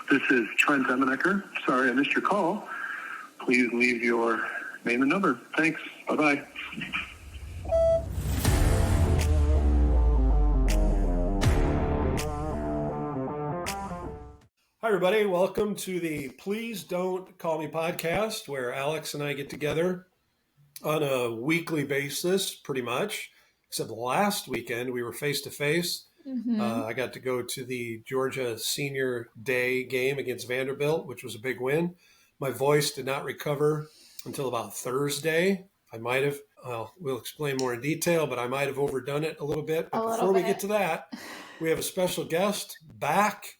This is Troy Emenecker. Sorry I missed your call. Please leave your name and number. Thanks. Bye-bye. Hi, everybody. Welcome to the Please Don't Call Me podcast, where Alex and I get together on a weekly basis, pretty much, except last weekend we were face-to-face. I got to go to the Georgia Senior Day game against Vanderbilt, which was a big win. My voice did not recover until about Thursday. I might have, we'll explain more in detail, but I might have overdone it a little bit. But before we get to that, we have a special guest back.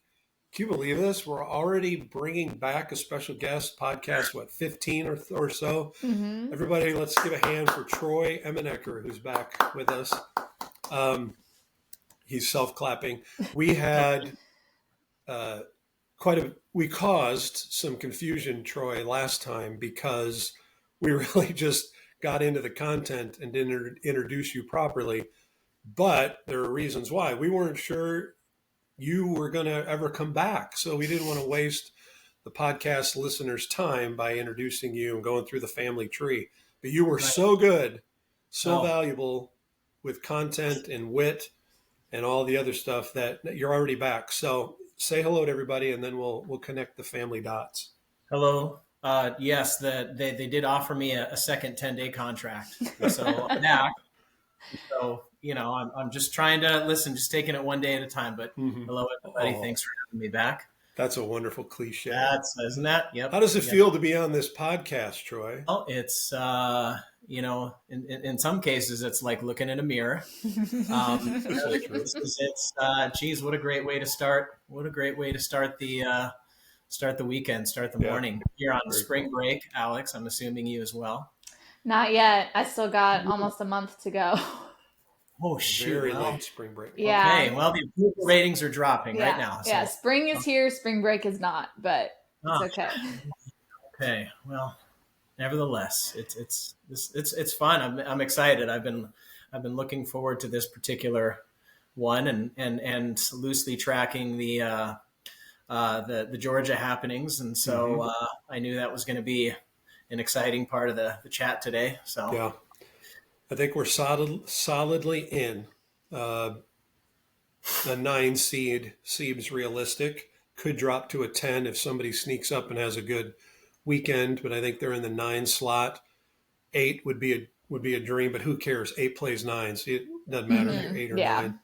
Can you believe this? We're already bringing back a special guest podcast, 15 or so. Everybody, let's give a hand for Troy Emenecker, who's back with us. He's self-clapping. We had we caused some confusion, Troy, last time because we really just got into the content and didn't introduce you properly. But there are reasons why. We weren't sure you were going to ever come back. So we didn't want to waste the podcast listeners' time by introducing you and going through the family tree. But you were so good, so valuable with content and wit and all the other stuff that you're already back. So say hello to everybody, and then we'll connect the family dots. Hello. Yes, they did offer me a second 10-day contract. So I'm back. So, I'm just trying to listen, just taking it one day at a time. But hello, everybody. Thanks for having me back. That's a wonderful cliche. Isn't that? Yep. How does it feel to be on this podcast, Troy? Oh, it's, in some cases, it's like looking in a mirror. Geez, what a great way to start. What a great way to start the weekend, start the morning. You're on spring break, Alex. I'm assuming you as well. Not yet. I still got almost a month to go. Oh, shoot. Very late spring break. Yeah. Okay, well, the approval ratings are dropping right now. So. Yeah, spring is here. Spring break is not, but it's okay. Okay, well, nevertheless, it's fun. I'm excited. I've been looking forward to this particular one and loosely tracking the Georgia happenings, and so I knew that was going to be an exciting part of the chat today. So yeah. I think we're solidly in. A 9 seed seems realistic. Could drop to a 10 if somebody sneaks up and has a good weekend, but I think they're in the 9 slot. 8 would be a dream, but who cares? 8 plays 9, so it doesn't matter if you're 8 or 9.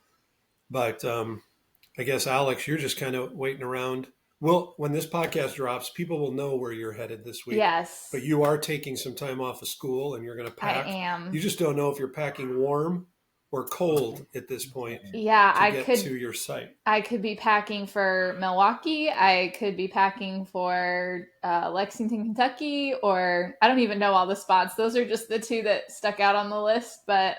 But I guess, Alex, you're just kind of waiting around. Well, when this podcast drops, people will know where you're headed this week. Yes. But you are taking some time off of school and you're going to pack. I am. You just don't know if you're packing warm or cold at this point. Yeah, I could to your site. I could be packing for Milwaukee. I could be packing for Lexington, Kentucky, or I don't even know all the spots. Those are just the 2 that stuck out on the list. But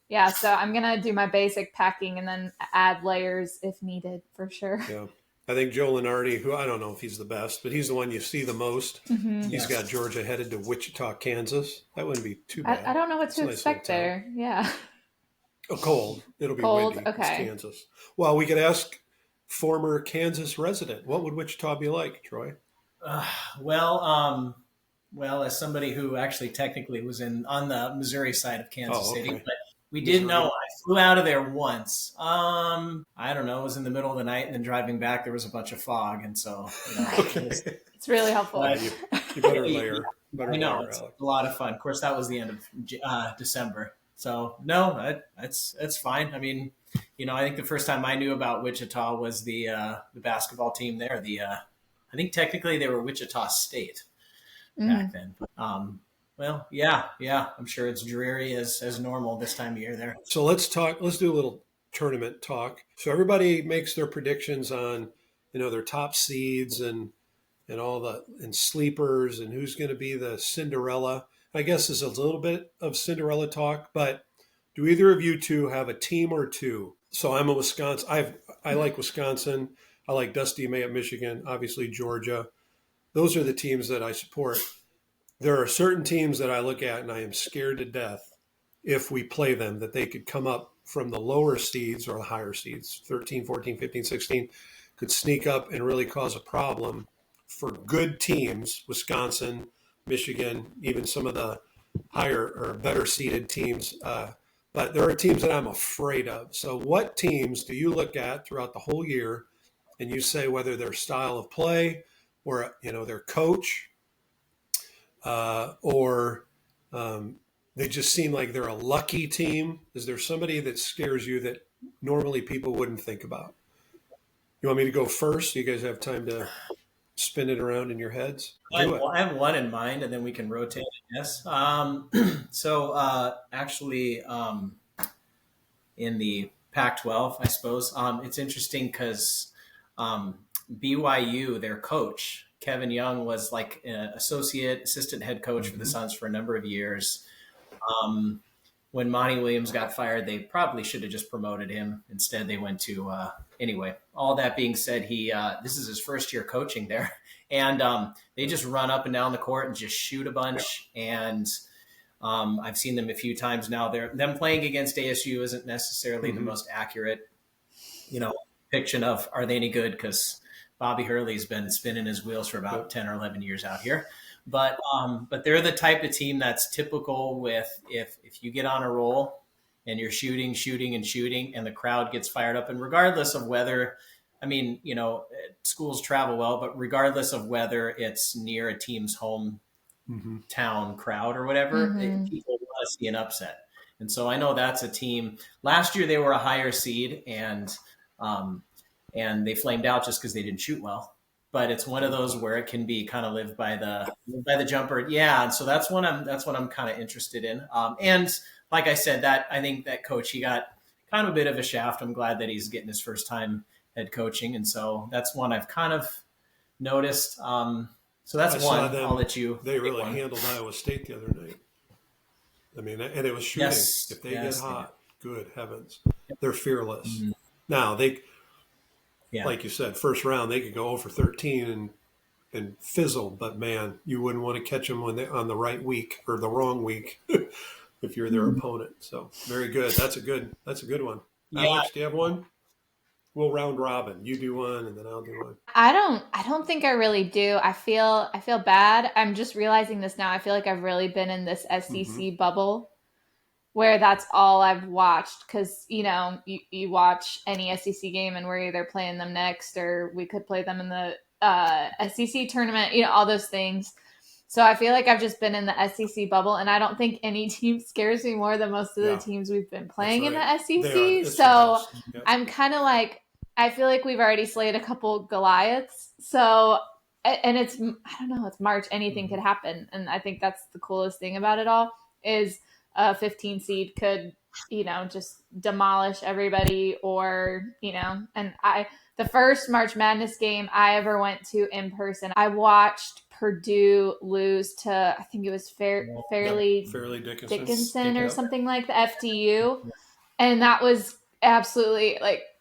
yeah, so I'm going to do my basic packing and then add layers if needed for sure. Yeah. I think Joe Lenardi, who I don't know if he's the best, but he's the one you see the most. He's got Georgia headed to Wichita, Kansas. That wouldn't be too bad. I don't know what to expect there. Yeah. Oh, cold. It'll be cold. windy. Okay. It's Kansas. Well, we could ask former Kansas resident, what would Wichita be like, Troy? Well, as somebody who actually technically was on the Missouri side of Kansas City, but we did know I flew out of there once. I don't know. It was in the middle of the night, and then driving back, there was a bunch of fog, and so it's really helpful. You better layer. I know it's a lot of fun. Of course, that was the end of December. So no, it's fine. I mean, I think the first time I knew about Wichita was the basketball team there. I think technically they were Wichita State back then. Well, yeah. I'm sure it's dreary as normal this time of year there. So let's do a little tournament talk. So everybody makes their predictions on, their top seeds and sleepers and who's going to be the Cinderella. I guess there's a little bit of Cinderella talk, but do either of you two have a team or two? So I'm a Wisconsin. I like Wisconsin. I like Dusty May at Michigan, obviously Georgia. Those are the teams that I support. There are certain teams that I look at and I am scared to death if we play them, that they could come up from the lower seeds or the higher seeds, 13, 14, 15, 16, could sneak up and really cause a problem for good teams, Wisconsin, Michigan, even some of the higher or better seeded teams. But there are teams that I'm afraid of. So what teams do you look at throughout the whole year and you say whether their style of play or, their coach or they just seem like they're a lucky team? Is there somebody that scares you that normally people wouldn't think about? You want me to go first? You guys have time to spin it around in your heads? Do it. I have one in mind, and then we can rotate, I guess. Actually, in the Pac-12, I suppose, it's interesting because BYU, their coach, Kevin Young, was like an assistant head coach for the Suns for a number of years. When Monty Williams got fired, they probably should have just promoted him. Instead, they went to anyway. All that being said, this is his first year coaching there, and they just run up and down the court and just shoot a bunch. And I've seen them a few times now. Them playing against ASU isn't necessarily the most accurate, depiction of are they any good, because Bobby Hurley's been spinning his wheels for about 10 or 11 years out here. But they're the type of team that's typical with if you get on a roll and you're shooting, and the crowd gets fired up, and regardless of whether, schools travel well, but regardless of whether it's near a team's home town crowd or whatever, people want to see an upset. And so I know that's a team. Last year they were a higher seed, and they flamed out just because they didn't shoot well. But it's one of those where it can be kind of live by the jumper. Yeah. And so that's what I'm kind of interested in. And like I said, that I think that coach, he got kind of a bit of a shaft. I'm glad that he's getting his first time head coaching. And so that's one I've kind of noticed. So that's one. I'll let you. They really handled Iowa State the other night. I mean, and it was shooting. Yes, if they get hot, good heavens, they're fearless. Now like you said, first round, they could go 0 for 13 and fizzle. But, man, you wouldn't want to catch them when on the right week or the wrong week if you're their opponent. So, very good. That's a good one. Yeah. Alex, do you have one? We'll round robin. You do one, and then I'll do one. I don't think I really do. I feel bad. I'm just realizing this now. I feel like I've really been in this SEC bubble where that's all I've watched, because, you watch any SEC game and we're either playing them next or we could play them in the SEC tournament, all those things. So I feel like I've just been in the SEC bubble, and I don't think any team scares me more than most of the teams we've been playing in the SEC. So I'm kind of like, I feel like we've already slayed a couple Goliaths. So, and it's March, anything could happen. And I think that's the coolest thing about it all is a 15 seed could, just demolish everybody, or, and the first March Madness game I ever went to in person, I watched Purdue lose to, I think it was Fairleigh Dickinson or something like the FDU. And that was absolutely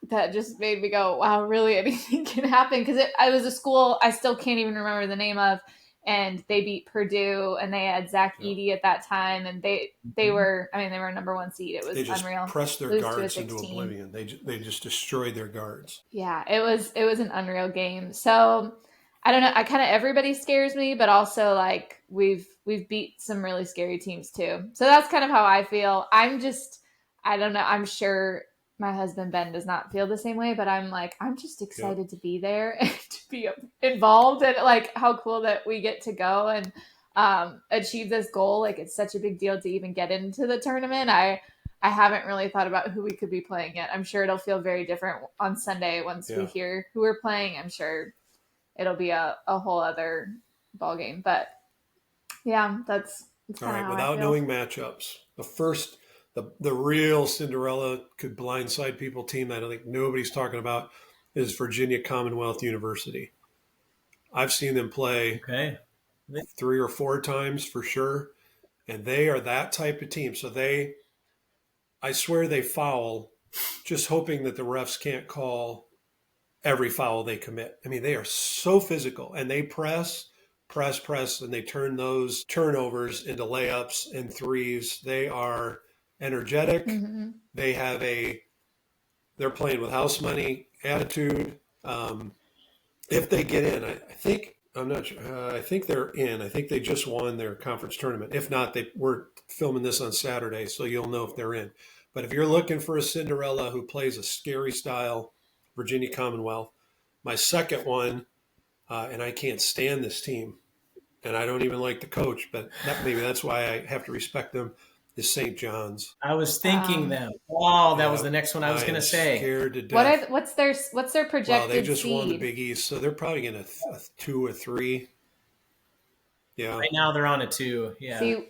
that just made me go, wow, really anything can happen. Because it was a school I still can't even remember the name of. And they beat Purdue, and they had Zach Edey at that time, and they were number one seed. It was unreal. They just pressed their guards into oblivion. They just destroyed their guards. Yeah, it was an unreal game. So I don't know. Everybody scares me, but also we've beat some really scary teams too. So that's kind of how I feel. I don't know. I'm sure my husband Ben does not feel the same way, but I'm just excited to be there and to be involved, and how cool that we get to go and achieve this goal. It's such a big deal to even get into the tournament. I haven't really thought about who we could be playing yet. I'm sure it'll feel very different on Sunday once we hear who we're playing. I'm sure it'll be a whole other ball game. But yeah, that's all right. Without knowing matchups, the real Cinderella could blindside people team that I think nobody's talking about is Virginia Commonwealth University. I've seen them play 3 or 4 times for sure, and they are that type of team. So I swear they foul just hoping that the refs can't call every foul they commit. I mean, they are so physical, and they press, and they turn those turnovers into layups and threes. They are energetic. They have they're playing with house money attitude. If they get in, I think I'm not sure. I think they're in. I think they just won their conference tournament. If not, we're filming this on Saturday, so you'll know if they're in. But if you're looking for a Cinderella who plays a scary style, Virginia Commonwealth, my second one, and I can't stand this team, and I don't even like the coach, but maybe that's why I have to respect them, is St. John's. I was thinking them. Oh, that was Yeah, the next one I was going to say. Scared to death. What's their projected Well, they just seed? won the Big East, so they're probably going to a 2 or 3. Yeah. Right now they're on a 2. Yeah. See,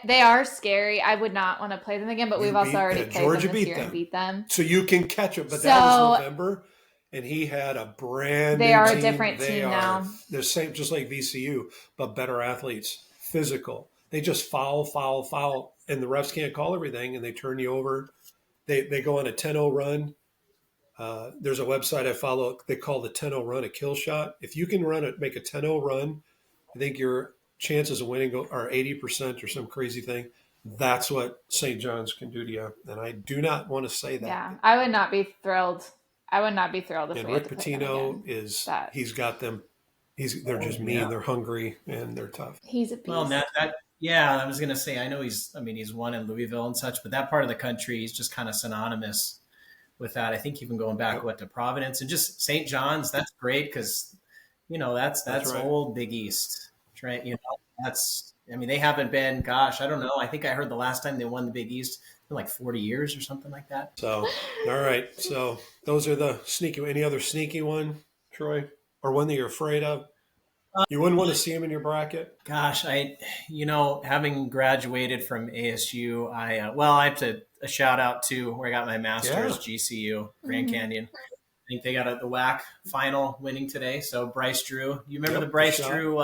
they are scary. I would not want to play them again, but we've also already played Georgia them this year and beat them. So you can catch them, but that was November, and he had a brand new team. They are a different team now. They're same, just like VCU, but better athletes, physical. They just foul, and the refs can't call everything, and they turn you over. They go on a 10-0 run. There's a website I follow. They call the 10-0 run a kill shot. If you can make a 10-0 run, I think your chances of winning are 80% or some crazy thing. That's what St. John's can do to you. And I do not want to say that. Yeah, I would not be thrilled. I would not be thrilled if Rick Pitino he's got them. They're just mean. Yeah. They're hungry and they're tough. He's a beast. Well, yeah, I was going to say, I know he's won in Louisville and such, but that part of the country, he's just kind of synonymous with that. I think even going back to Providence and just St. John's, that's great because, that's right. Old Big East, right? They haven't been, gosh, I don't know. I think I heard the last time they won the Big East in like 40 years or something like that. So, all right. So those are the sneaky. Any other sneaky one, Troy, or one that you're afraid of? You wouldn't want to see him in your bracket? Gosh, having graduated from ASU, I have a shout out to where I got my master's, GCU, Grand Canyon. I think they got the WAC final winning today. So Bryce Drew, you remember the Bryce Drew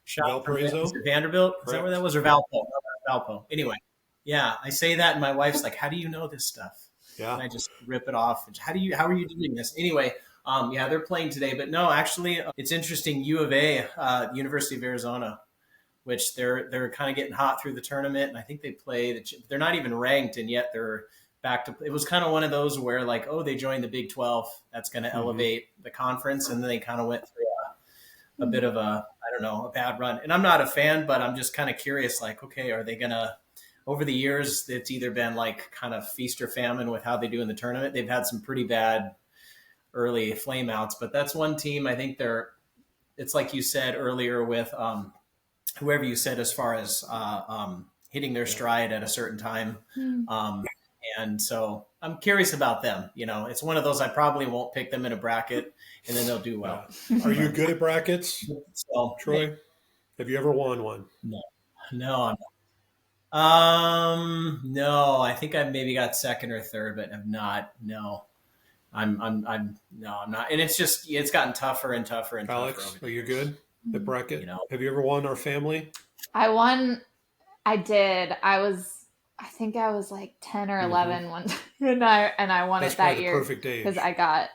shot from Vanderbilt? Is that where that was? Or Valpo? Valpo. Anyway, yeah, I say that, and my wife's like, "How do you know this stuff?" Yeah, and I just rip it off. How are you doing this? Anyway. They're playing today, but no, actually, it's interesting. U of A, University of Arizona, which they're kind of getting hot through the tournament, and I think they play. They're not even ranked, and yet they're back to. It was kind of one of those where they joined the Big 12. That's going to elevate the conference, and then they kind of went through a bit of a bad run. And I'm not a fan, but I'm just kind of curious. Like, okay, are they going to? Over the years, it's either been like kind of feast or famine with how they do in the tournament. They've had some pretty bad early flameouts, but that's one team. I think it's like you said earlier with whoever you said as far as hitting their stride at a certain time. And so I'm curious about them. It's one of those I probably won't pick them in a bracket, and then they'll do well. Are you good at brackets, Troy? Have you ever won one? No, I'm not. No, I think I maybe got second or third, but have not. No. I'm not. And it's gotten tougher and tougher and Alex, tougher. Are you good at bracket? Have you ever won our family? I won. I did. I think I was like 10 or 11 one time, and I won it that year. Perfect age. Because I got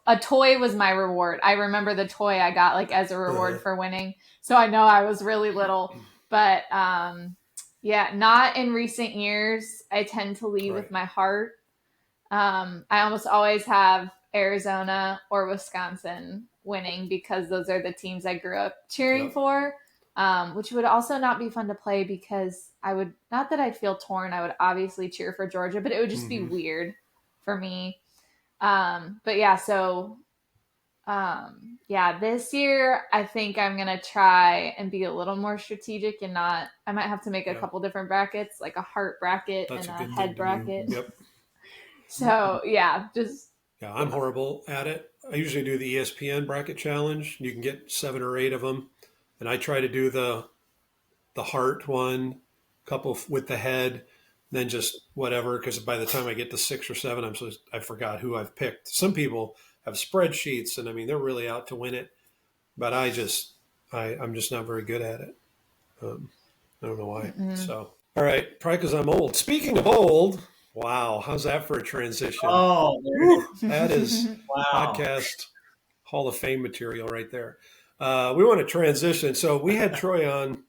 a toy was my reward. I remember the toy I got like as a reward for winning. So I know I was really little, but not in recent years. I tend to lead with my heart. I almost always have Arizona or Wisconsin winning because those are the teams I grew up cheering for, which would also not be fun to play because not that I'd feel torn. I would obviously cheer for Georgia, but it would just be weird for me. This year I think I'm going to try and be a little more strategic and I might have to make a couple different brackets, like a heart bracket and a head bracket. Yep. So I'm horrible at it. I usually do the ESPN bracket challenge. You can get 7 or 8 of them, and I try to do the heart one, couple with the head, then just whatever. Because by the time I get to 6 or 7, I forgot who I've picked. Some people have spreadsheets, and they're really out to win it, but I'm just not very good at it. I don't know why. So all right, probably because I'm old. Speaking of old. Wow, how's that for a transition? Oh, that is podcast Hall of Fame material right there. We want to transition. So we had Troy on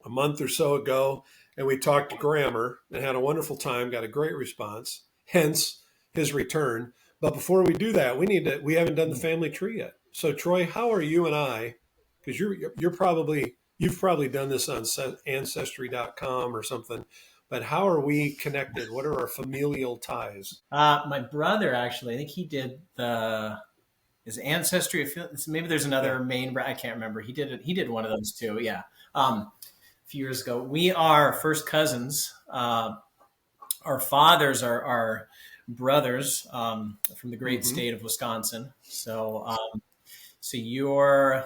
a month or so ago, and we talked grammar and had a wonderful time, got a great response, hence his return. But before we do that, we haven't done the family tree yet. So Troy, how are you and I, because you've probably done this on ancestry.com or something, but how are we connected? What are our familial ties? My brother actually, I think he did his ancestry. Maybe there's another main. I can't remember. He did it. He did one of those too. Yeah, a few years ago. We are first cousins. Our fathers are brothers from the great state of Wisconsin. So, so your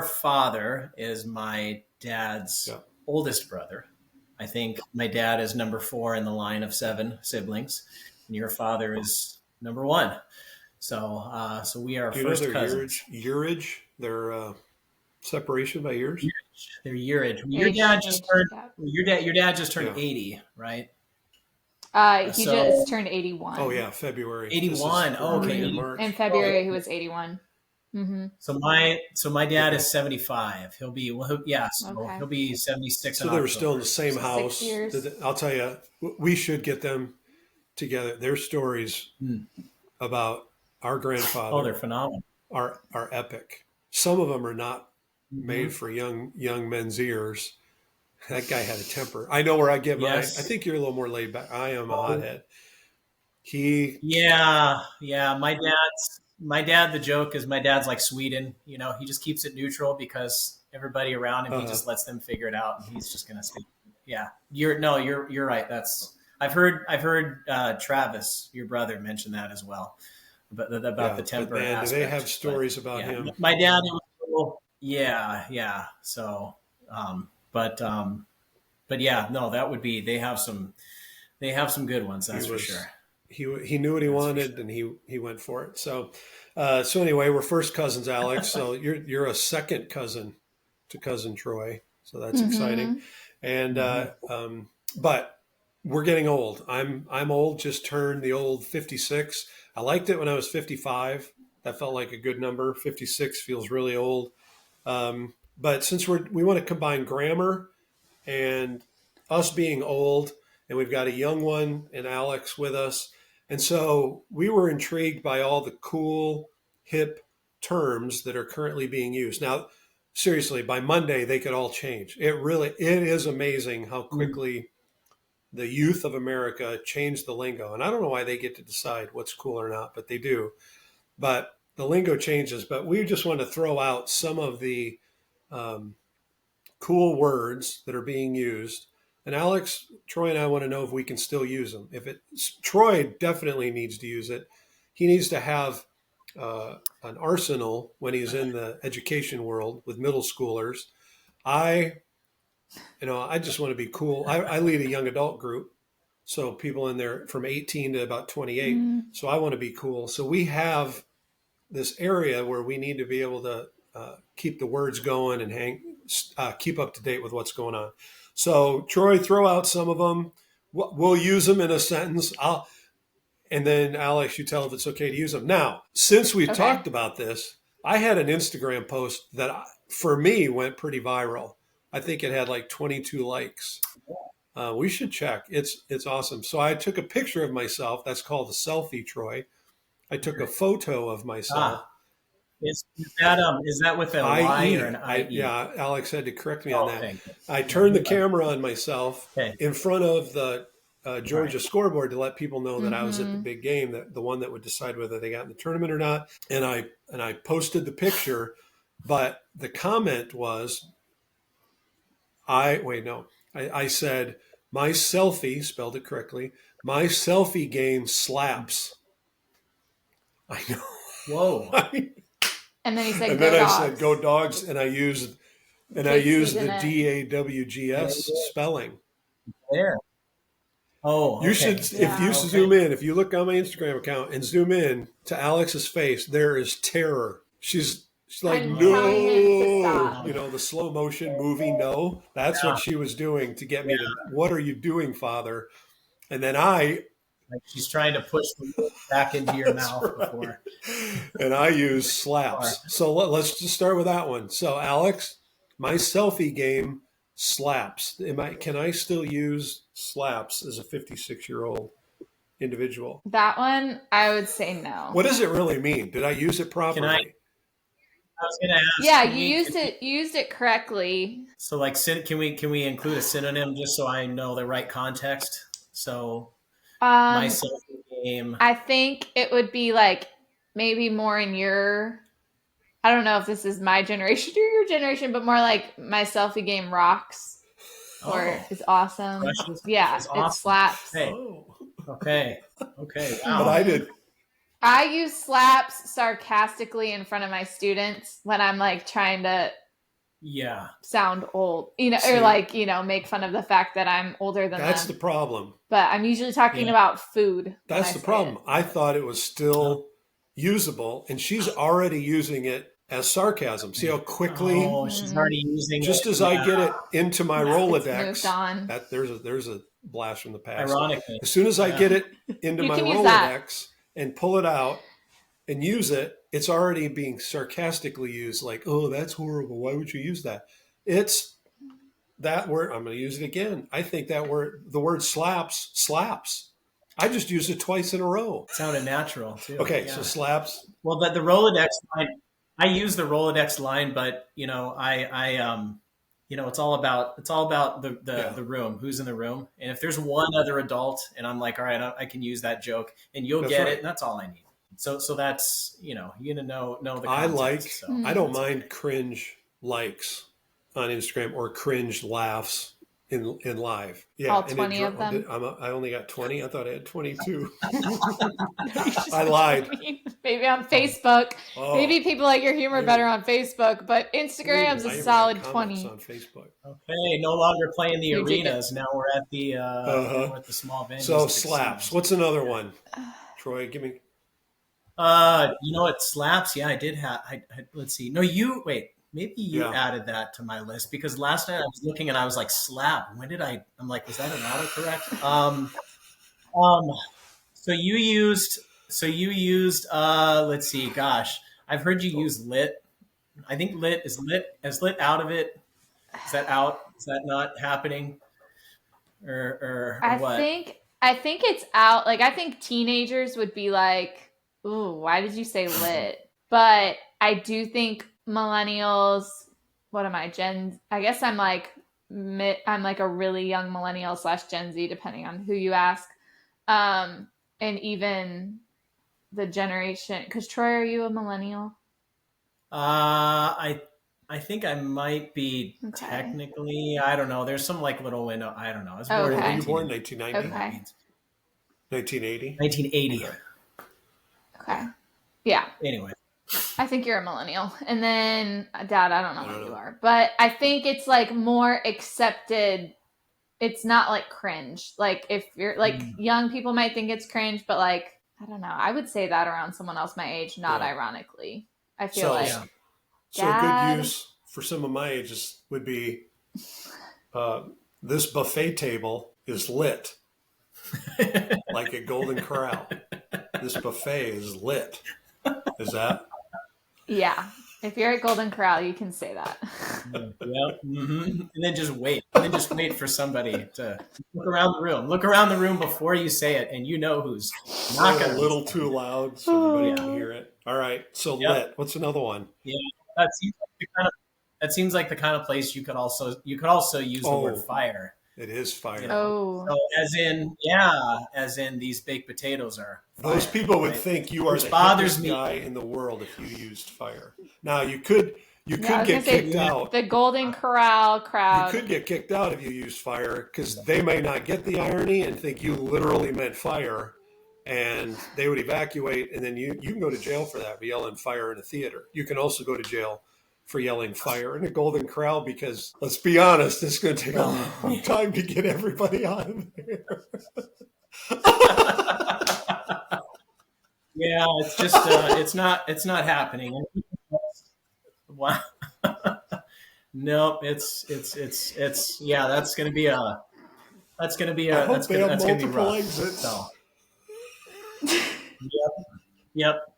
father is my dad's oldest brother. I think my dad is number 4 in the line of 7 siblings, and your father is number 1. So, so we are first cousins. Yearage, their separation by years. Their yearage. Your dad just turned 80, right? He just turned 81. Oh yeah, February. 81. Oh, okay. In February, he was 81. Mm-hmm. So my dad is 75. He'll be he'll be 76. So they were still in the same house. I'll tell you, we should get them together. Their stories about our grandfather. Oh, they're phenomenal. Are epic. Some of them are not made for young men's ears. That guy had a temper. I know where I get mine. I think you're a little more laid back. I am a hothead. My dad, the joke is my dad's like Sweden. You know, he just keeps it neutral because everybody around him, he just lets them figure it out, and he's just gonna speak. Yeah, you're right. I've heard Travis, your brother, mention that as well, about the temper. Do they have stories about him? My dad, So, but yeah, no, that would be. They have some good ones. That's for sure. He knew what he wanted, and he went for it. So anyway, we're first cousins, Alex. So you're a second cousin to cousin Troy. So that's exciting. And but we're getting old. I'm old. Just turned the old 56. I liked it when I was 55. That felt like a good number. 56 feels really old. But since we want to combine grammar and us being old, and we've got a young one and Alex with us. And so we were intrigued by all the cool, hip terms that are currently being used. Now, seriously, by Monday, they could all change. It is amazing how quickly the youth of America changed the lingo. And I don't know why they get to decide what's cool or not, but they do. But the lingo changes. But we just want to throw out some of the cool words that are being used. And Alex, Troy and I want to know if we can still use them. Troy definitely needs to use it. He needs to have an arsenal when he's in the education world with middle schoolers. I just want to be cool. I lead a young adult group, so people in there from 18 to about 28. So I want to be cool. So we have this area where we need to be able to keep the words going and keep up to date with what's going on. So Troy, throw out some of them. We'll use them in a sentence. And then Alex, you tell if it's okay to use them. Now, since we've talked about this, I had an Instagram post that for me went pretty viral. I think it had like 22 likes. We should check. It's awesome. So I took a picture of myself. That's called a selfie, Troy. I took a photo of myself. Is that with an I or an IE? Yeah, Alex had to correct me on that. I turned the camera on myself in front of the Georgia scoreboard to let people know that I was at the big game, the one that would decide whether they got in the tournament or not. And I posted the picture, but the comment was, I said, my selfie, spelled it correctly, my selfie game slaps. I know. Whoa. And then he said, I said, "Go dogs," and I used the DAWGS spelling. There. Oh, you should zoom in. If you look on my Instagram account and zoom in to Alex's face, there is terror. She's like, no, the slow motion movie. No, that's what she was doing to get me to. What are you doing, Father? And then she's trying to push the back into your mouth before. And I use slaps. So let's just start with that one. So Alex, my selfie game slaps. Can I still use slaps as a 56-year-old individual? That one, I would say no. What does it really mean? Did I use it properly? I was going to ask. Yeah, you used it correctly. So like, can we include a synonym just so I know the right context? So my selfie game. I think it would be like maybe more in your, I don't know if this is my generation or your generation, but more like my selfie game rocks or is awesome. Yeah, is awesome. It slaps. Hey. Oh. Okay. Wow. But I did. I use slaps sarcastically in front of my students when I'm like trying to sound old, or like, make fun of the fact that I'm older than them. That's the problem. But I'm usually talking about food. That's the problem. I thought it was still usable, and she's already using it as sarcasm. See how quickly? Oh, she's already using just it. as I get it into my Rolodex. Moved on. There's a blast from the past. Ironically, as soon as I get it into my Rolodex and pull it out and use it, it's already being sarcastically used. Like, oh, that's horrible. Why would you use that? It's that word. I'm going to use it again. I think the word slaps. I just used it twice in a row. It sounded natural too. Okay, so slaps. Well, the Rolodex line, I use the Rolodex line, but I it's all about the room, who's in the room, and if there's one other adult, and I'm like, all right, I can use that joke, and you'll get it, and that's all I need. So that's you know the context. I don't mind cringe likes on Instagram or cringe laughs in live. Yeah, all 20 of them. I only got 20. I thought I had 22. I lied. Maybe on Facebook. Maybe people like your humor better on Facebook, but Instagram's a solid 20 on Facebook. Okay, no longer playing the arenas. Now we're at the small venues. So slaps. What's another one? Troy, give me. It slaps. Yeah, I did have. Let's see. No, you wait. Maybe you added that to my list because last night I was looking and I was like, slap. When did I? I'm like, was that an autocorrect? So you used. Let's see. Gosh, I've heard you use lit. I think lit is lit out of it. Is that out? Is that not happening? Or what? I think it's out. Like, I think teenagers would be like, ooh, why did you say lit? But I do think millennials, what am I, I guess I'm like a really young millennial / Gen Z, depending on who you ask. And even the generation, because Troy, are you a millennial? I think I might be technically. I don't know. There's some like little window. I don't know. Were you born 1990? Okay. 1980? 1980. Okay. Yeah. Anyway. I think you're a millennial. And then, Dad, I don't know what you are. But I think it's like more accepted. It's not like cringe. Like if you're like young people might think it's cringe, but like, I don't know. I would say that around someone else my age, not ironically. I feel So a good use for some of my ages would be this buffet table is lit. Like a Golden Corral. This buffet is lit. Is that? Yeah. If you're at Golden Corral, you can say that. Yep. Mm-hmm. And then just wait. For somebody to look around the room. Look around the room before you say it, and you know who's not going to. A little too loud so everybody can hear it. All right. So lit. What's another one? Yeah. That seems like the kind of place you could also use the word fire. It is fire. Oh. So as in these baked potatoes are fire. Those people would think you are the hippest guy in the world if you used fire. Now you could get kicked out. The Golden Corral crowd. You could get kicked out if you used fire because they may not get the irony and think you literally meant fire, and they would evacuate, and then you can go to jail for that, for yelling fire in a theater. You can also go to jail for yelling fire in a Golden Corral because, let's be honest, it's going to take a long time to get everybody out of there. Yeah, it's just it's not happening. Wow. Nope, it's that's gonna be multiple rough. exits. So. Yep.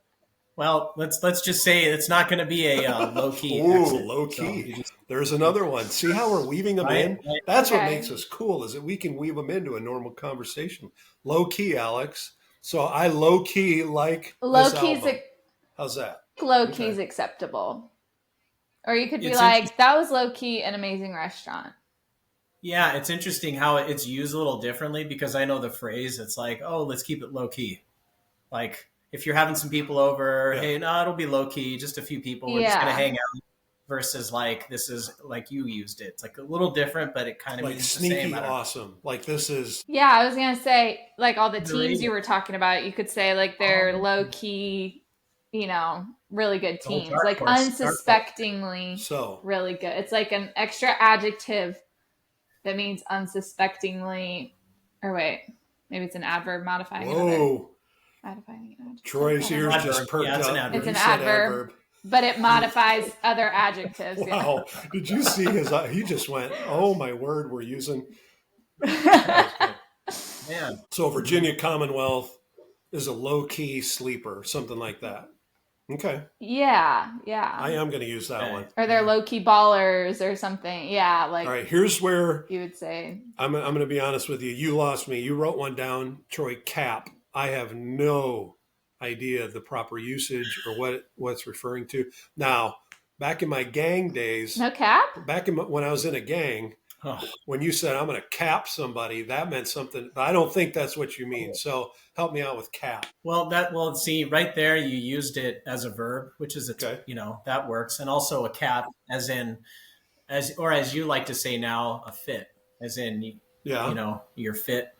Well, let's just say it's not going to be a low key. Ooh, low key. So there's another one. See how we're weaving them in? Right. That's what makes us cool, is that we can weave them into a normal conversation. Low key, Alex. So I low key like Low this key's album. How's that? Low key's acceptable. Or you could be It's like, that was low key, an amazing restaurant. Yeah, it's interesting how it's used a little differently, because I know the phrase, it's like, oh, let's keep it low key. Like if you're having some people over, hey, no, it'll be low key, just a few people. We're just going to hang out. Versus like, this is like you used it. It's like a little different, but it kind of like means sneaky the same. Awesome. Like this is. Yeah, I was going to say, like all the teams you were talking about, you could say like they're low key, you know, really good teams. Like unsuspectingly really good. It's like an extra adjective that means unsuspectingly, or wait, maybe it's an adverb modifying Whoa. Modifying an adjective. Troy's ears just perked up. It's an adverb. But it modifies other adjectives. Wow. Yeah. Did you see his, he just went, oh my word, we're using. Man. So Virginia Commonwealth is a low key sleeper, something like that. Okay. Yeah. I am going to use that one. Or they're low key ballers or something. Yeah. Like. All right. Here's where you would say. I'm going to be honest with you. You lost me. You wrote one down, Troy, cap. I have no idea of the proper usage or what's referring to. Now, back in my gang days, no cap. When I was in a gang, when you said I'm going to cap somebody, that meant something. But I don't think that's what you mean. So help me out with cap. Well, see, right there, you used it as a verb, which is that works, and also a cap, as you like to say now, a fit, as in your fit,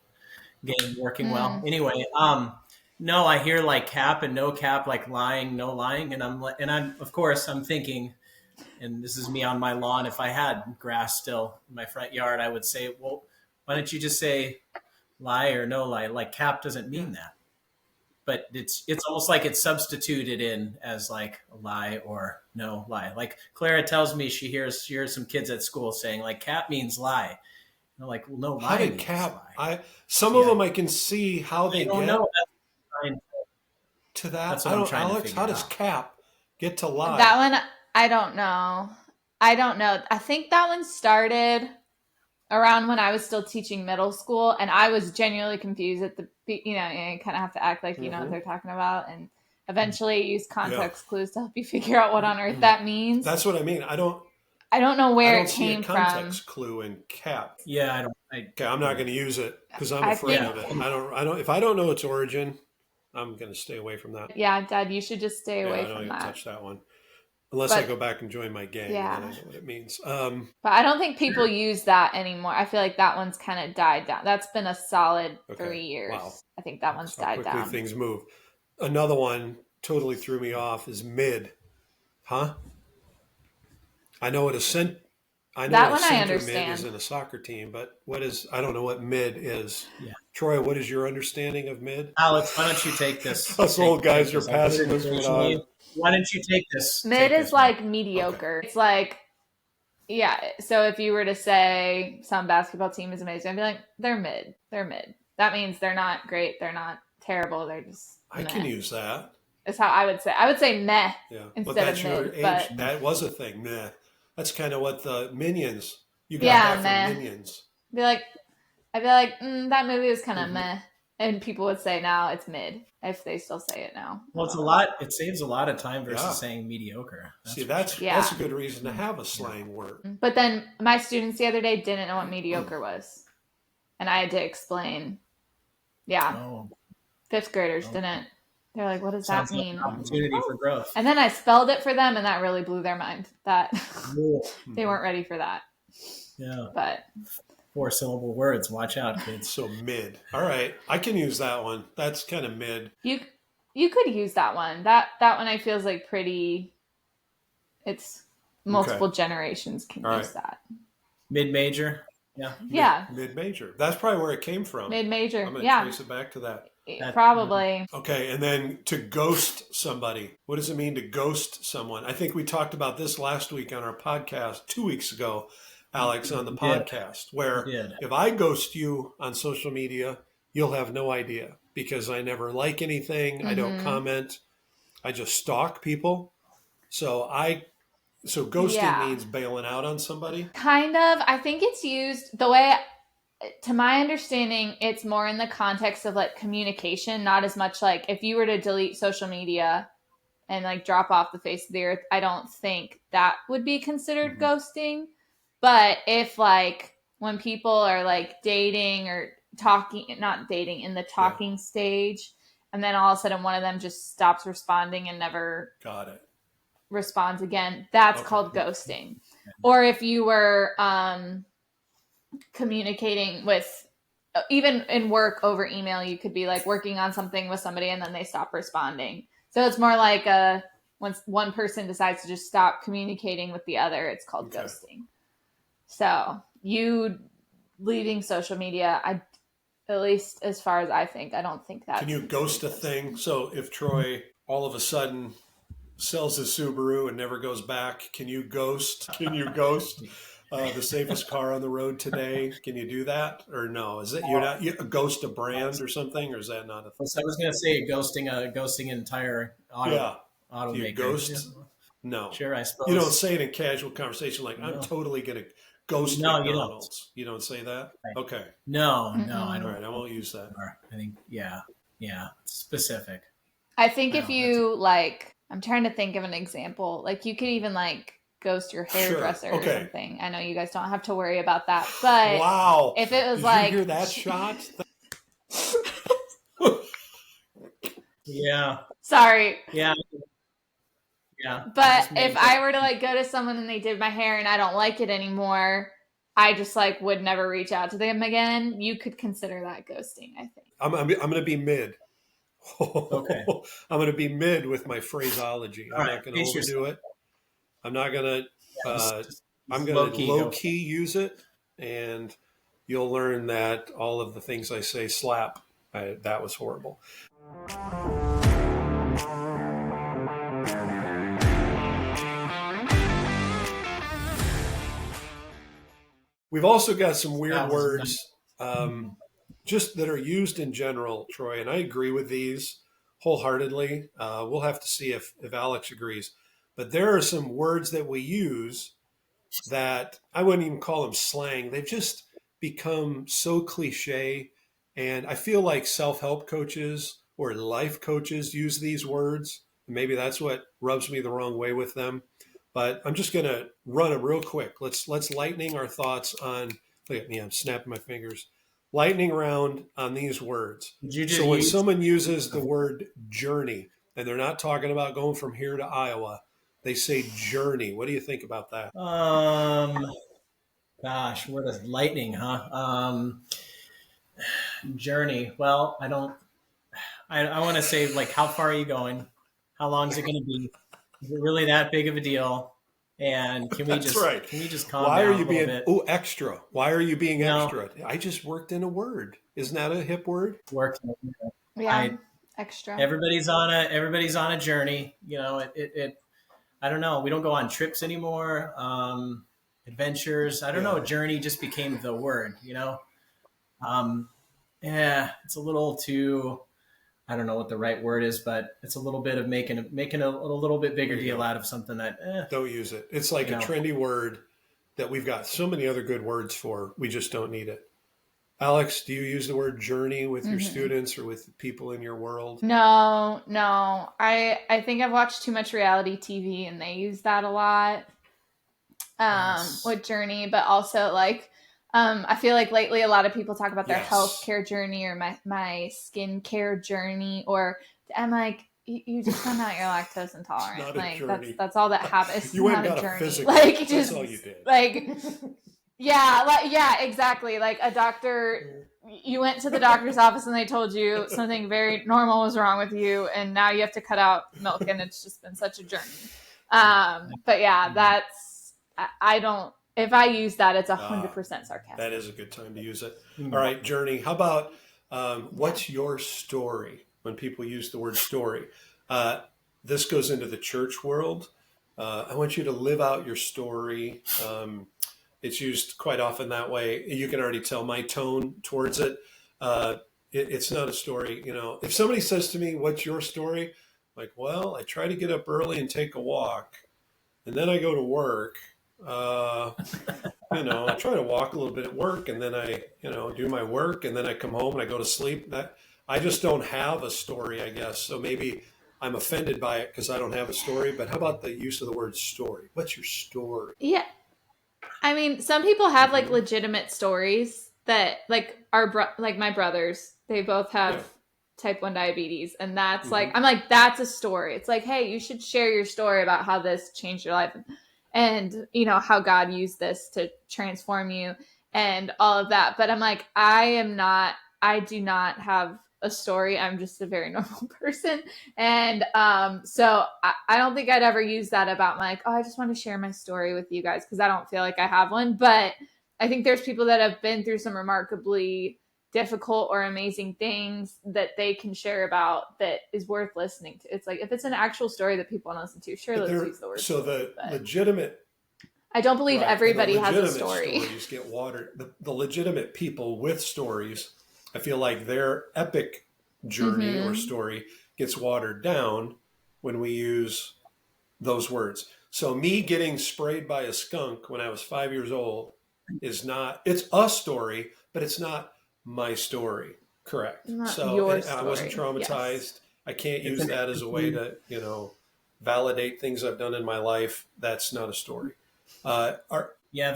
game working well. Anyway, no, I hear like cap and no cap, like lying, no lying. And I'm of course I'm thinking, and this is me on my lawn. If I had grass still in my front yard, I would say, well, why don't you just say lie or no lie? Like cap doesn't mean that, but it's almost like it's substituted in as like a lie or no lie. Like Clara tells me she hears some kids at school saying like cap means lie. And I'm like, well, no, lie. How did cap? Lie. Some of them I can see how they don't get. Know. To that, Alex, how does cap get to lie? That one, I don't know. I think that one started around when I was still teaching middle school, and I was genuinely confused at you kind of have to act like you know what they're talking about, and eventually use context clues to help you figure out what on earth that means. That's what I mean. I don't know where it came from. Context clue in cap. Yeah, I don't. Okay, I'm not going to use it because I'm afraid of it. I don't. If I don't know its origin, I'm going to stay away from that. Yeah, Dad, you should just stay away from that. I don't even touch that one. Unless I go back and join my gang, then I know what it means. But I don't think people use that anymore. I feel like that one's kind of died down. That's been a solid 3 years. Wow. I think that one's died down. Things move. Another one totally threw me off is mid. Huh? I know what a center mid is in a soccer team, but I don't know what mid is. Yeah. Troy, what is your understanding of mid? Alex, why don't you take this? Us old guys are passing this one on. Why don't you take this? Mid is like mediocre. Okay. It's like, so if you were to say some basketball team is amazing, I'd be like, they're mid. They're mid. That means they're not great. They're not terrible. They're just meh. I can use that. That's how I would say. I would say meh instead of mid. But that was a thing, meh. That's kind of what the Minions, you got that from Minions. I'd be like, that movie was kind of meh. And people would say now it's mid, if they still say it now. Well, it saves a lot of time versus saying mediocre. That's a good reason to have a slang word. But then my students the other day didn't know what mediocre was. And I had to explain. Yeah. Oh. Fifth graders didn't. They're like, what does that mean? Like an opportunity for growth. And then I spelled it for them, and that really blew their mind. That they weren't ready for that. Yeah. But 4-syllable words. Watch out, kids. So mid. All right. I can use that one. That's kind of mid. You could use that one. That one I feel is like pretty. It's multiple generations can use that. Mid-major. Yeah. Yeah. Mid-major. That's probably where it came from. Mid-major. I'm going to trace it back to that. Probably. Okay, and then to ghost somebody. What does it mean to ghost someone? I think we talked about this last week on our podcast, 2 weeks ago, Alex, on the podcast, where if I ghost you on social media, you'll have no idea because I never like anything. I don't comment. I just stalk people. So ghosting Yeah. means bailing out on somebody. Kind of. I think it's used the way, to my understanding, it's more in the context of like communication, not as much like if you were to delete social media and like drop off the face of the earth. I don't think that would be considered ghosting. But if like when people are like dating or talking, not dating, in the talking stage, and then all of a sudden one of them just stops responding and never Got it. responds again, that's Okay. called ghosting. Or if you were communicating with, even in work over email, you could be like working on something with somebody and then they stop responding. So it's more like once one person decides to just stop communicating with the other, it's called ghosting. So you leaving social media, at least as far as I think, I don't think that. Can you ghost a thing? So if Troy all of a sudden sells his Subaru and never goes back, can you ghost? The safest car on the road today? Can you do that, or no? Is it you ghost a brand or something, or is that not a thing? So I was going to say ghosting an entire automaker. Do you ghost? Yeah. No. Sure, I suppose. You don't say it in casual conversation like, I'm totally going to ghost McDonald's. You don't say that? Right. Okay. No, I don't. All right, I won't use that. I think, specific. I think if you like, I'm trying to think of an example. Like you could even like ghost your hairdresser or something. I know you guys don't have to worry about that, but wow, if it was Did like, you hear that shot? Yeah. Sorry. Yeah. Yeah. But if I were to like go to someone and they did my hair and I don't like it anymore, I just like would never reach out to them again. You could consider that ghosting, I think. I'm going to be mid. Okay. I'm going to be mid with my phraseology. I'm not going to overdo it. I'm not going to. I'm going to low key use it, and you'll learn that all of the things I say slap. That was horrible. We've also got some weird words just that are used in general, Troy, and I agree with these wholeheartedly. We'll have to see if Alex agrees. But there are some words that we use that I wouldn't even call them slang. They've just become so cliche. And I feel like self-help coaches or life coaches use these words. Maybe that's what rubs me the wrong way with them. But I'm just going to run them real quick. Let's lightning our thoughts on, look at me, I'm snapping my fingers. Lightning round on these words. So when someone uses the word journey, and they're not talking about going from here to Iowa, they say journey. What do you think about that? Gosh, what is lightning, huh? Journey. Well, I want to say, like, how far are you going? How long is it going to be? Is it really that big of a deal? And can we just calm down a little bit? Extra? Why are you being extra? I just worked in a word. Isn't that a hip word? Extra. Everybody's on a journey. You know, it I don't know. We don't go on trips anymore. Adventures. I don't know. Journey just became the word, you know? It's a little too, I don't know what the right word is, but it's a little bit of making a little bit bigger deal out of something that don't use it. It's like a trendy word that we've got so many other good words for. We just don't need it. Alex, do you use the word journey with your students or with people in your world? No. I think I've watched too much reality TV and they use that a lot with journey, but also like I feel like lately a lot of people talk about their healthcare journey or my skincare journey, or I'm like, you just found out you're lactose intolerant. Like that's all that happens. You went not and a got journey. a physical. Like that's just all you did. Like exactly. Like a doctor, you went to the doctor's office and they told you something very normal was wrong with you, and now you have to cut out milk, and it's just been such a journey. But yeah, that's I don't. If I use that, it's 100% sarcastic. That is a good time to use it. All right, journey. How about what's your story? When people use the word story, this goes into the church world. I want you to live out your story. It's used quite often that way. You can already tell my tone towards it. It's not a story. You know, if somebody says to me, "What's your story?" Like, well, I try to get up early and take a walk, and then I go to work. I try to walk a little bit at work, and then I, do my work, and then I come home and I go to sleep. That I just don't have a story, I guess. So maybe I'm offended by it because I don't have a story. But how about the use of the word story? What's your story? Yeah. I mean, some people have like Mhm. legitimate stories that like like my brothers, they both have Yeah. type 1 diabetes, and that's like, Hmm. I'm like, that's a story. It's like, hey, you should share your story about how this changed your life, and how God used this to transform you and all of that. But I'm like, I do not have a story. I'm just a very normal person. And so I don't think I'd ever use that about my, like, oh, I just want to share my story with you guys, because I don't feel like I have one. But I think there's people that have been through some remarkably difficult or amazing things that they can share about that is worth listening to. It's like, if it's an actual story that people want to listen to, sure, But let's they're use the word so story. the But legitimate I don't believe right, and the everybody has a legitimate story. stories get watered. The legitimate people with stories, I feel like their epic journey or Mm-hmm. story gets watered down when we use those words. So me getting sprayed by a skunk when I was 5 years old is not, it's a story, but it's not my story. Correct. Not So, your and I wasn't story. Yes. traumatized. I can't It's use an that as a way to, validate things I've done in my life. That's not a story. Are, yeah,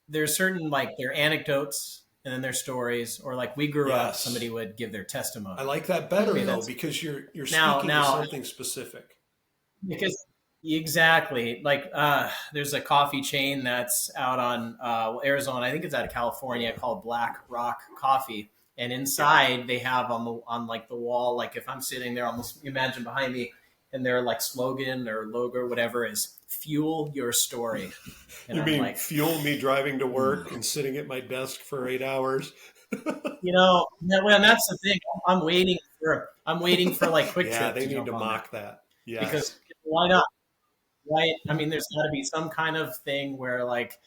there's certain like their anecdotes and then their stories, or like we grew up, somebody yes. would give their I testimony. like that I better mean, Mm-hmm. though, that's because you're now speaking to now something specific. because exactly like there's a coffee chain that's out on Arizona. I think it's out of California called Black Rock Coffee. And inside they have on like the wall, like if I'm sitting there, almost imagine behind me, and their like slogan or logo or whatever is "Fuel Your Story." And You I'm mean like, fuel me driving to work and sitting at my desk for 8 hours? well, and that's the thing. I'm waiting for like Quick Yeah, Trip they to need to jump on that, mock that. because Yes. why not? Right? I mean, there's got to be some kind of thing where like,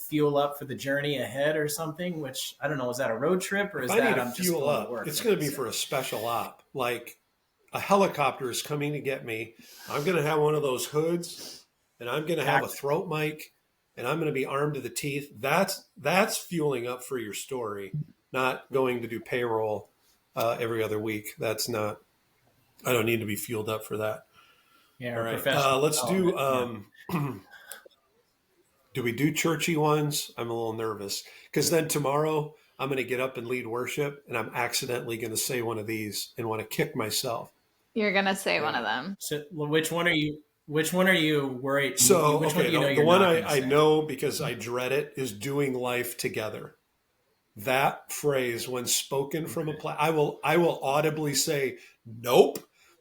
fuel up for the journey ahead or something. Which I don't know. Is that a road trip, or If is I need that to I'm just fuel going to up, work, it's like going to you be said? for a special op. Like a helicopter is coming to get me. I'm going to have one of those hoods, and I'm going to have a Exactly. throat mic, and I'm going to be armed to the teeth. That's fueling up for your story, not going to do payroll every other week. That's not. I don't need to be fueled up for that. Yeah, All or right, professional let's do. development. Yeah. Do we do churchy ones? I'm a little nervous because then tomorrow I'm going to get up and lead worship, and I'm accidentally going to say one of these and want to kick myself. You're going to say one Yeah. of them. So, well, which one are you? Which one are you worried? So, Which one okay, do you know the you're one not I, going to I say? know because I dread it is doing life together. That phrase, when spoken from a Okay. I will audibly say nope,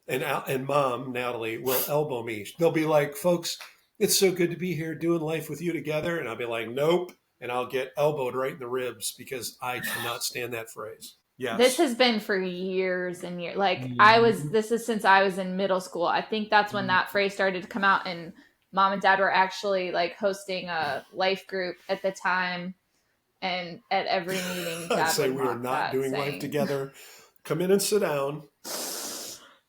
and Mom Natalie will elbow me. They'll be like, "Folks, it's so good to be here doing life with you together," and I'll be like, "Nope," and I'll get elbowed right in the ribs because I cannot stand that phrase. This Yes. has been for years and years. Like, Mhm. this is since I was in middle school. I think that's when that phrase started to come out, and mom and dad were actually like hosting a life group at the time. And at every meeting, I'd dad say would we are mock not that, doing life saying, together. Come in and sit down.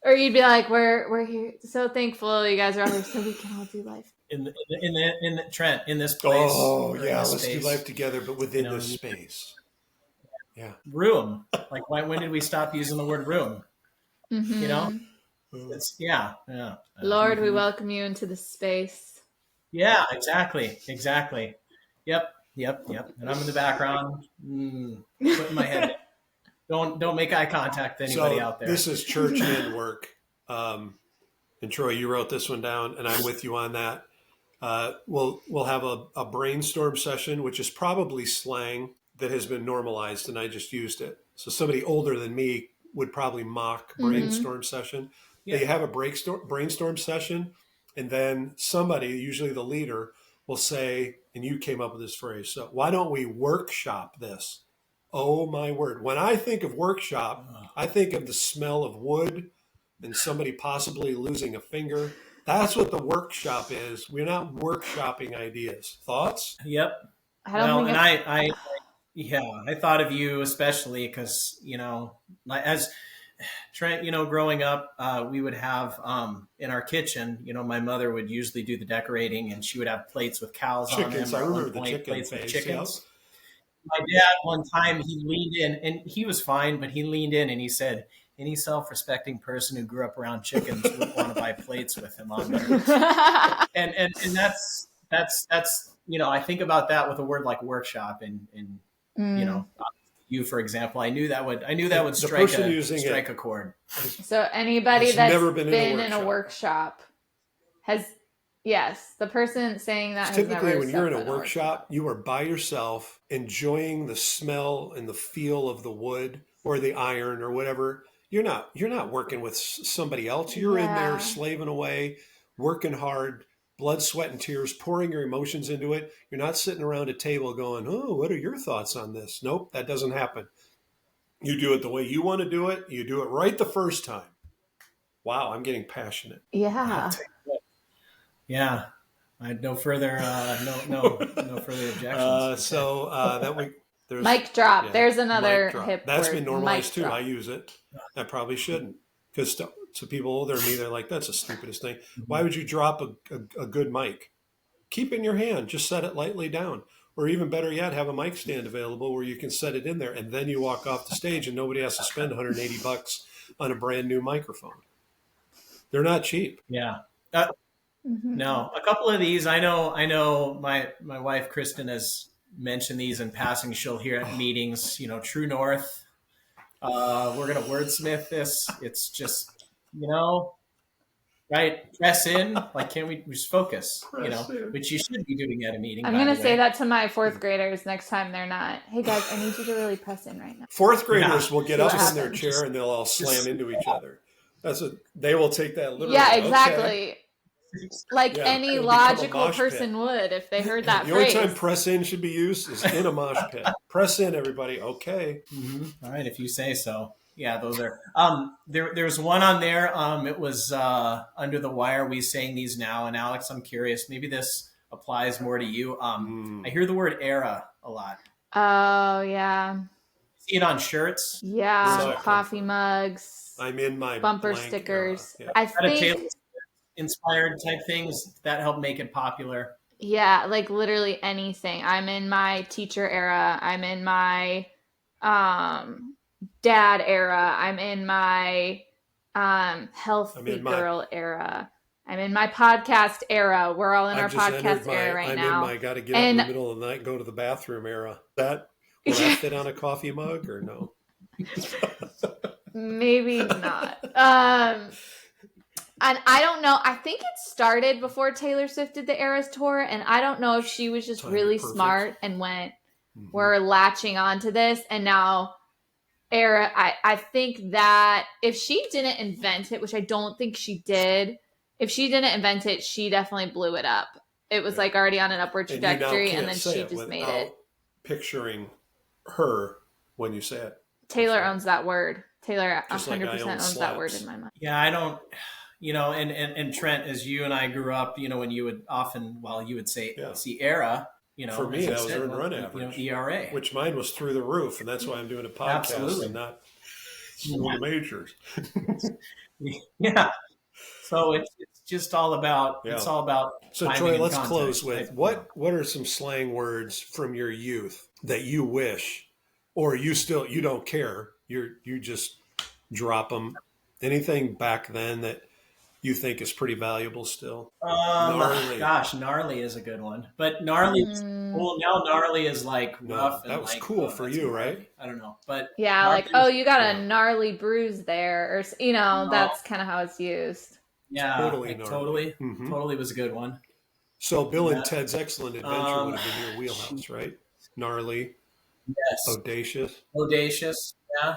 or you'd be like, we're here, so thankful you guys are all here, so we can all do life. In the Trent, in this place Oh or in yeah, this let's do life space, together, but you within know, this space. Yeah. room. Like, when did we stop using the word room? You know, Mm-hmm. it's yeah. Lord, we Mm-hmm. welcome you into this space. Yeah, exactly. Yep. And I'm in the background, putting my head down. Don't make eye contact with anybody So out there. this is church and work. And Troy, you wrote this one down, and I'm with you on that. We'll have a brainstorm session, which is probably slang that has been normalized, and I just used it. So somebody older than me would probably mock Mm-hmm. brainstorm session. Yeah. They have a brainstorm session, and then somebody, usually the leader, will say, and you came up with this phrase. So why don't we workshop this? Oh my word! When I think of workshop, I think of the smell of wood and somebody possibly losing a finger. That's what the workshop is. We're not workshopping ideas. Thoughts? Yep. I don't Well, think and it, I thought of you especially because like, Trent, growing up, we would have in our kitchen, my mother would usually do the decorating, and she would have plates with cows on them. Chickens. I Or at one remember the point, chicken plates with phase. chickens. My dad, one time, he leaned in, and he was fine, but he leaned in and he said, any self-respecting person who grew up around chickens would want to buy plates with him on there. And that's I think about that with a word like workshop, and you, for example, I knew that would strike a chord. So anybody that's never been in a workshop has, yes, the person saying that has typically never when you're in stepped a workshop, you are by yourself, enjoying the smell and the feel of the wood or the iron or whatever. You're not working with somebody else. You're in there slaving away, working hard, blood, sweat, and tears, pouring your emotions into it. You're not sitting around a table going, oh, what are your thoughts on this? Nope, that doesn't happen. You do it the way you want to do it. You do it right the first time. Wow, I'm getting passionate. Yeah. Yeah. I had no further no further objections. There's mic drop. yeah, There's another mic drop. hip That's word. been normalized too. Mic drop. I use it. I probably shouldn't, because to people older than me, they're like, that's the stupidest thing. Why would you drop a good mic? Keep it in your hand. Just set it lightly down. Or even better yet, have a mic stand available where you can set it in there, and then you walk off the stage and nobody has to spend $180 on a brand new microphone. They're not cheap. Yeah. No, a couple of these, I know my wife, Kristen, has mentioned these in passing. She'll hear at meetings, True North. We're going to wordsmith this. It's just, right? Press in. Like, can't we just focus, which you should be doing at a meeting. I'm going to say that to my fourth graders next time they're not. Hey guys, I need you to really press in right now. Fourth graders will get up from their chair and they'll all slam into each other. They will take that literally. Yeah, exactly. Okay. Like any logical person would if they heard that the phrase. The only time press in should be used is in a mosh pit. Press in, everybody. Okay. Mm-hmm. All right, if you say so. Yeah, those are. There's one on there. It was Under the Wire. We saying these now, and Alex, I'm curious. Maybe this applies more to you. I hear the word era a lot. Oh yeah. See it on shirts. Yeah, coffee mugs. I'm in my bumper stickers. Yeah. I think inspired type things that help make it popular. Yeah, like literally anything. I'm in my teacher era. I'm in my dad era. I'm in my healthy girl era. I'm in my podcast era. We're all in our podcast era right now. I got to get up in the middle of the night and go to the bathroom era. Will that fit on a coffee mug or no? Maybe not. And I don't know. I think it started before Taylor Swift did the Eras tour, and I don't know if she was just really smart and went, we're latching onto this, and now era. I think that if she didn't invent it, which I don't think she did, if she didn't invent it, she definitely blew it up. It was like already on an upward trajectory, and then she just made it. Picturing her when you say it. Taylor owns that word. Taylor 100% owns slaps. that word in my mind. Yeah, I don't. And Trent, as you and I grew up, when you would often, you would say, see era, for me, that was earned run average, ERA, which mine was through the roof. And that's why I'm doing a podcast and not the majors. Yeah. So it's just all about, it's all about. So Troy, let's close with what are some slang words from your youth that you wish, or you don't care. You just drop them. Anything back then that you think is pretty valuable still? Gnarly. Gosh, gnarly is a good one. But gnarly is cool. Now gnarly is like rough. That was cool for you, right? I don't know. But yeah, like, you got a gnarly bruise there. Or, that's kind of how it's used. Yeah, totally. Totally was a good one. So Bill and Ted's Excellent Adventure would have been your wheelhouse, right? Gnarly. Yes. Audacious. Yeah.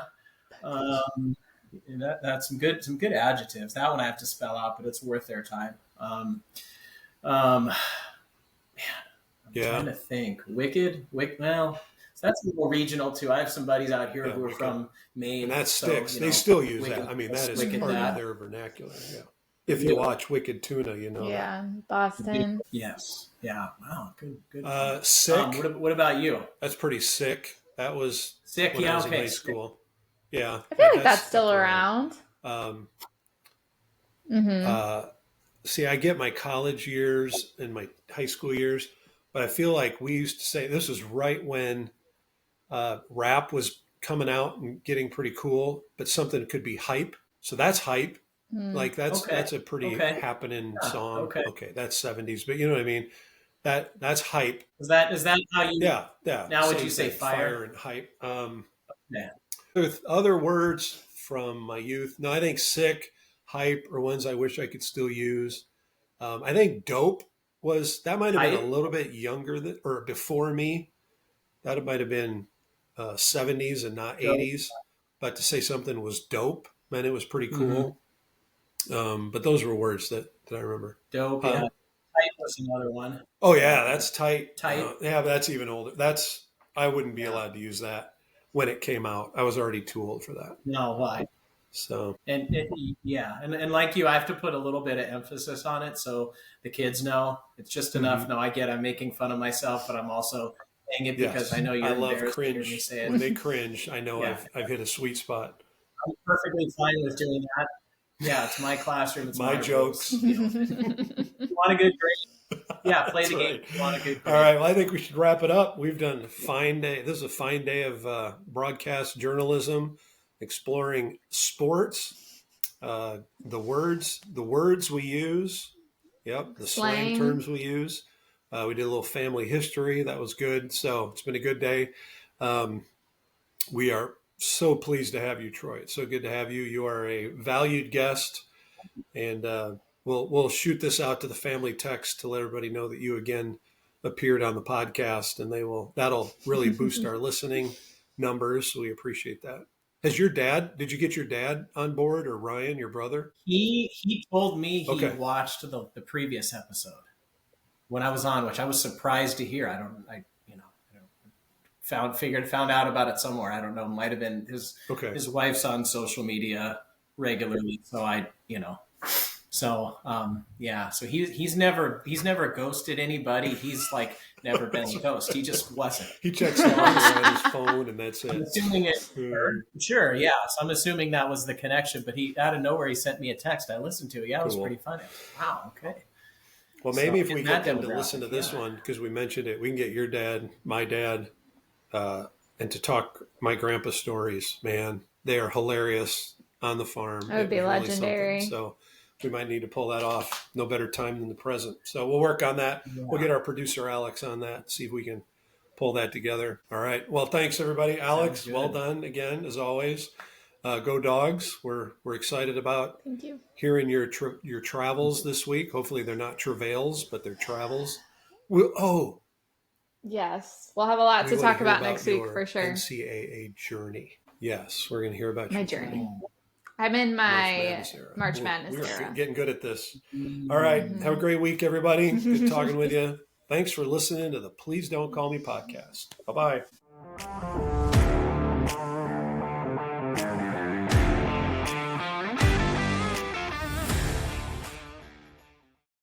That's some good adjectives. That one I have to spell out, but it's worth their time. Man, I'm trying to think. Wicked. Well, so that's a little regional too. I have some buddies out here who are from Maine, and that sticks. They still use that. I mean, that is part of their vernacular. Yeah. If you watch Wicked Tuna, Yeah, Boston. Yes. Yeah. Wow. Good. Sick. What about you? That's pretty sick. That was sick. When I was in high okay. school. Yeah. I feel like that's still stuck around. See, I get my college years and my high school years, but I feel like we used to say this was right when rap was coming out and getting pretty cool, but something could be hype. So that's hype. Like Okay. that's a pretty Okay. happening Yeah, song. okay. Okay, that's 70s, but you know what I mean? That's hype. Is that how you? Yeah, yeah. Now would Same you say thing, fire? and hype. Yeah. With other words from my youth, no, I think sick, hype are ones I wish I could still use. I think dope that might have been a Hype. little bit younger or before me. That might have been 70s and not Dope. 80s. But to say something was dope, man, it was pretty Mm-hmm. cool. But those were words that I remember. Dope. Yeah. Tight was another one. Oh yeah, that's tight. Tight. Yeah, but that's even older. I wouldn't be allowed to use that when it came out. I was already too old for that. No, why? So Yeah, and like you, I have to put a little bit of emphasis on it so the kids know it's just enough. No, I'm making fun of myself, but I'm also saying it because I know you're I love embarrassed to hear me cringe. say it. When they cringe, I know Yeah. I've hit a sweet spot. I'm perfectly fine with doing that. Yeah, it's my classroom. It's My my jokes. rules, you know. You want a good grade? Yeah, play the game. Right. You want a good grade. All right. Well, I think we should wrap it up. We've done a fine day. This is a fine day of broadcast journalism, exploring sports, the words we use. Yep, the slang terms we use. We did a little family history. That was good. So it's been a good day. We are so pleased to have you, Troy. It's so good to have you. You are a valued guest, and we'll shoot this out to the family text to let everybody know that you again appeared on the podcast, and that'll really boost our listening numbers. So we appreciate that. Did you get your dad on board, or Ryan, your brother? He told me he Okay. watched the previous episode when I was on, which I was surprised to hear. Found out about it somewhere. I don't know. Might have been his wife's on social media regularly. So So he's never ghosted anybody. He's like never been a ghost. He just wasn't. He checks the number on his phone, and that's it. I'm assuming it. Sure, yeah. So I'm assuming that was the connection. But he out of nowhere he sent me a text. I listened to it. Yeah, it was pretty funny. Wow. Okay. Well, maybe if we in get that them to listen to this one, because we mentioned it, we can get your dad, my dad, and to talk my grandpa stories. Man, they are hilarious on the farm. That would be legendary. So we might need to pull that off. No better time than the present. So we'll work on that. Yeah. We'll get our producer Alex on that, see if we can pull that together. All right. Well, thanks everybody. Alex, well done again, as always. Go Dogs. We're excited about Thank you. hearing your travels this week. Hopefully they're not travails, but they're travels. Yes, we'll have a lot to talk about next week your for sure. NCAA journey. Yes, we're going to hear about My your journey. I'm in my March We're Madness era. getting good at this. All right. Have a great week, everybody. Good talking with you. Thanks for listening to the Please Don't Call Me podcast. Bye-bye.